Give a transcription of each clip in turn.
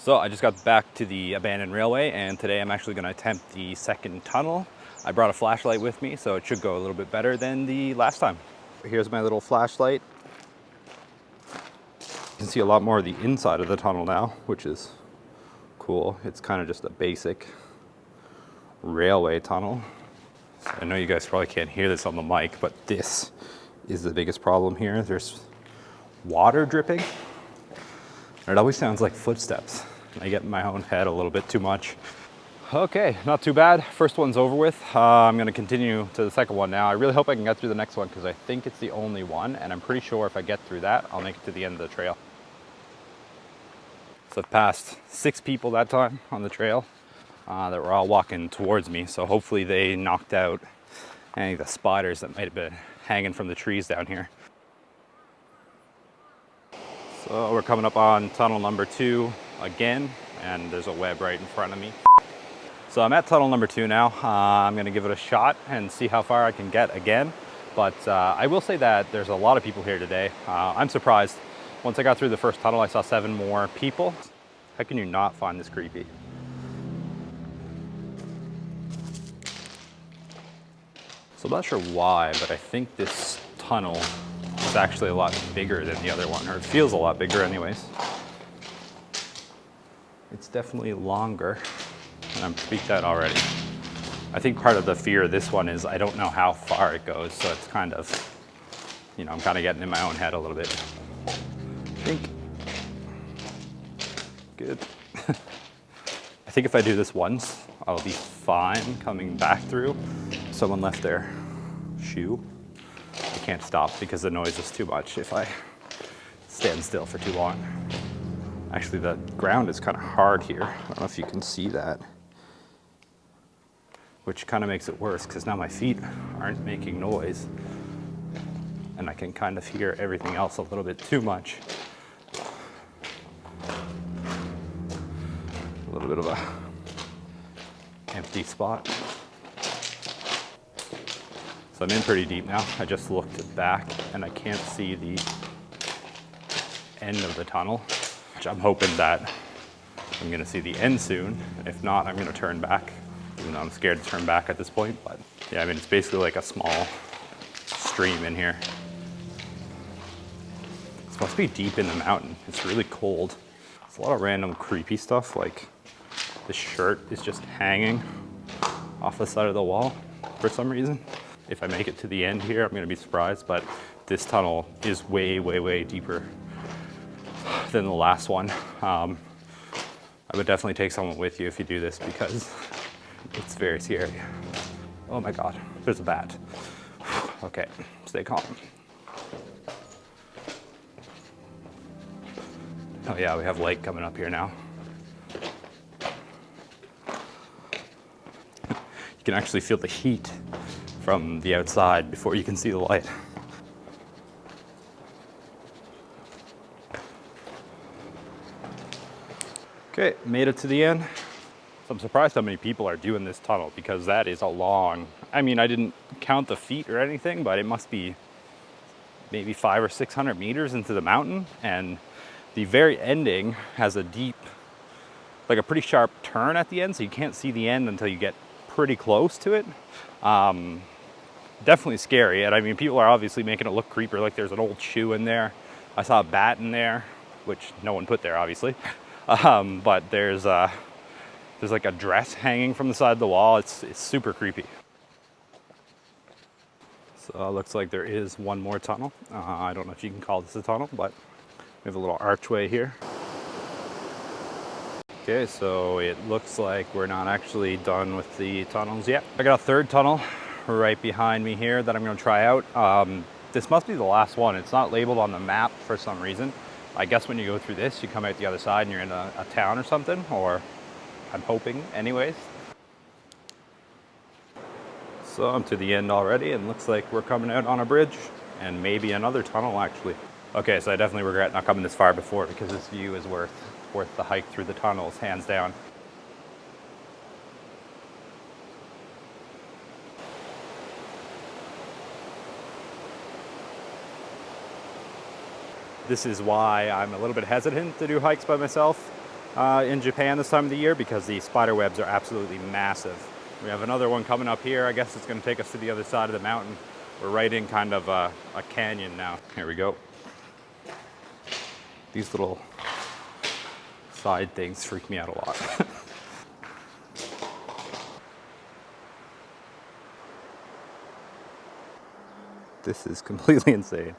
So I just got back to the abandoned railway, and today I'm actually going to attempt the second tunnel. I brought a flashlight with me, so it should go a little bit better than the last time. Here's my little flashlight. You can see a lot more of the inside of the tunnel now, which is cool. It's kind of just a basic railway tunnel. So I know you guys probably can't hear this on the mic, but this is the biggest problem here. There's water dripping. It always sounds like footsteps. I get in my own head a little bit too much. Okay, not too bad. First one's over with. I'm gonna continue to the second one now. I really hope I can get through the next one because I think it's the only one, and I'm pretty sure if I get through that, I'll make it to the end of the trail. So I've passed 6 people that time on the trail that were all walking towards me. So hopefully they knocked out any of the spiders that might have been hanging from the trees down here. So we're coming up on tunnel number 2 again, and there's a web right in front of me. So I'm at tunnel number 2 now. I'm gonna give it a shot and see how far I can get again. But I will say that there's a lot of people here today. I'm surprised. Once I got through the first tunnel, I saw 7 more people. How can you not find this creepy? So I'm not sure why, but I think this tunnel is actually a lot bigger than the other one, or it feels a lot bigger anyways. It's definitely longer, and I'm freaked out already. I think part of the fear of this one is I don't know how far it goes, so it's kind of, I'm kind of getting in my own head a little bit. I think, good. I think if I do this once, I'll be fine coming back through. Someone left their shoe. I can't stop because the noise is too much if I stand still for too long. Actually, the ground is kind of hard here. I don't know if you can see that, which kind of makes it worse because now my feet aren't making noise and I can kind of hear everything else a little bit too much. A little bit of a empty spot. So I'm in pretty deep now. I just looked back and I can't see the end of the tunnel, which I'm hoping that I'm gonna see the end soon. If not, I'm gonna turn back, even though I'm scared to turn back at this point. But yeah, I mean, it's basically like a small stream in here. It's supposed to be deep in the mountain. It's really cold. There's a lot of random creepy stuff, like this shirt is just hanging off the side of the wall for some reason. If I make it to the end here, I'm gonna be surprised, but this tunnel is way, way, way deeper than the last one. I would definitely take someone with you if you do this because it's very scary. Oh my God, there's a bat. Okay, stay calm. Oh yeah, we have light coming up here now. You can actually feel the heat from the outside before you can see the light. Okay, made it to the end. So I'm surprised how many people are doing this tunnel because that is a long, I mean, I didn't count the feet or anything, but it must be maybe 500 or 600 meters into the mountain. And the very ending has a deep, like a pretty sharp turn at the end. So you can't see the end until you get pretty close to it. Definitely scary. And I mean, people are obviously making it look creepier. Like there's an old shoe in there. I saw a bat in there, which no one put there, obviously. But there's like a dress hanging from the side of the wall. It's super creepy. So it looks like there is one more tunnel. I don't know if you can call this a tunnel, but we have a little archway here. Okay, so it looks like we're not actually done with the tunnels yet. I got a third tunnel right behind me here that I'm gonna try out. This must be the last one. It's not labeled on the map for some reason. I guess when you go through this, you come out the other side and you're in a town or something, or I'm hoping anyways. So I'm to the end already and looks like we're coming out on a bridge and maybe another tunnel actually. Okay, so I definitely regret not coming this far before because this view is worth the hike through the tunnels, hands down. This is why I'm a little bit hesitant to do hikes by myself. in Japan this time of the year because the spider webs are absolutely massive. We have another one coming up here. I guess it's going to take us to the other side of the mountain. We're right in kind of a canyon now. Here we go. These little side things freak me out a lot. This is completely insane.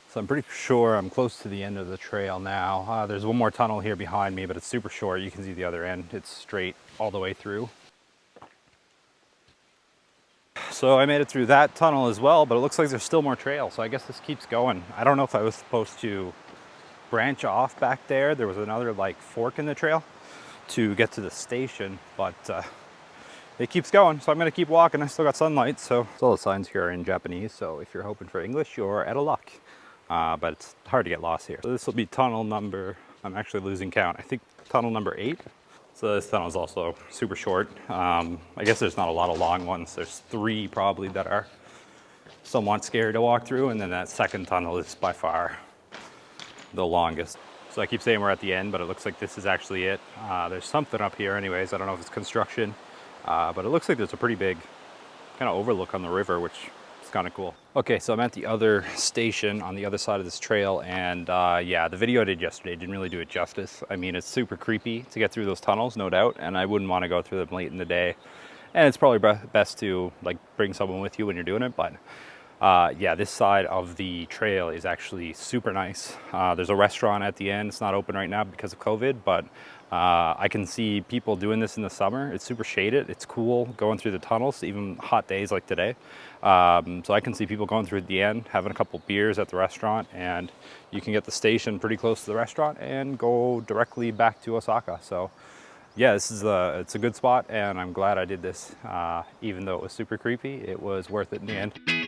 So I'm pretty sure I'm close to the end of the trail now. There's one more tunnel here behind me, but it's super short. You can see the other end. It's straight all the way through. So I made it through that tunnel as well, but it looks like there's still more trail. So I guess this keeps going. I don't know if I was supposed to branch off back there. There was another like fork in the trail to get to the station, but it keeps going. So I'm gonna keep walking. I still got sunlight. So all the signs here are in Japanese. So if you're hoping for English, you're out of luck. But it's hard to get lost here. So this will be tunnel number, I'm actually losing count. I think tunnel number 8. So this tunnel is also super short. I guess there's not a lot of long ones. There's 3 probably that are somewhat scary to walk through. And then that second tunnel is by far the longest. So I keep saying we're at the end, but it looks like this is actually it. There's something up here anyways. I don't know if it's construction, but it looks like there's a pretty big kind of overlook on the river, which is kind of cool. Okay, so I'm at the other station on the other side of this trail, and yeah, the video I did yesterday didn't really do it justice. I mean, it's super creepy to get through those tunnels, no doubt, and I wouldn't want to go through them late in the day. And it's probably best to like bring someone with you when you're doing it, but yeah, this side of the trail is actually super nice. There's a restaurant at the end. It's not open right now because of COVID, but I can see people doing this in the summer. It's super shaded. It's cool going through the tunnels, even hot days like today. So I can see people going through at the end, having a couple beers at the restaurant, and you can get the station pretty close to the restaurant and go directly back to Osaka. So yeah, it's a good spot, and I'm glad I did this. Even though it was super creepy, it was worth it in the end.